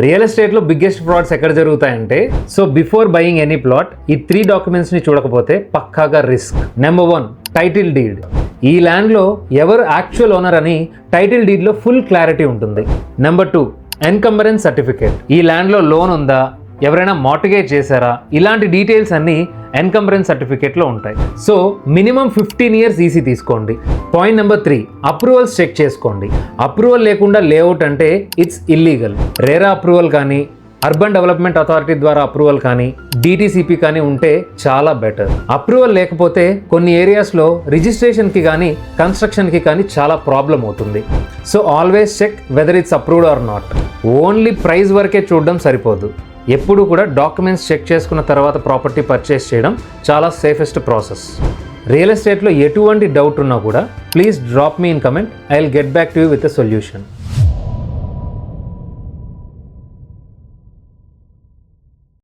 Real ఎస్టేట్లో biggest frauds ఎక్కడ జరుగుతాయంటే, so before buying any plot ఈ 3 డాక్యుమెంట్స్ని చూడకపోతే పక్కాగా రిస్క్. Number 1, title deed. ఈ ల్యాండ్లో ఎవరు యాక్చువల్ ఓనర్ అని టైటిల్ డీడ్లో ఫుల్ క్లారిటీ ఉంటుంది. Number 2, encumbrance certificate. ఈ ల్యాండ్లో లోన్ ఉందా, ఎవరైనా మార్టిగేజ్ చేశారా, ఇలాంటి డీటెయిల్స్ అన్నీ ఎన్కంబరెన్స్ సర్టిఫికేట్లో ఉంటాయి. సో మినిమం 15 ఇయర్స్ ఈసీ తీసుకోండి. పాయింట్ నెంబర్ 3, అప్రూవల్స్ చెక్ చేసుకోండి. అప్రూవల్ లేకుండా లేఅవుట్ అంటే ఇట్స్ ఇల్లీగల్. రేరా అప్రూవల్ కానీ, అర్బన్ డెవలప్మెంట్ అథారిటీ ద్వారా అప్రూవల్ కానీ, డిటిసిపి కానీ ఉంటే చాలా బెటర్. అప్రూవల్ లేకపోతే కొన్ని ఏరియాస్లో రిజిస్ట్రేషన్కి కానీ కన్స్ట్రక్షన్కి కానీ చాలా ప్రాబ్లం అవుతుంది. So always check whether it's approved or not. Only price వరకే చూడడం సరిపోదు. ఎప్పుడు కూడా డాక్యుమెంట్స్ చెక్ చేసుకున్న తర్వాత ప్రాపర్టీ పర్చేస్ చేయడం చాలా సేఫెస్ట్ ప్రాసెస్. రియల్ ఎస్టేట్లో ఎటువంటి డౌట్ ఉన్నా కూడా please drop me in comment. I will get back to you with a solution.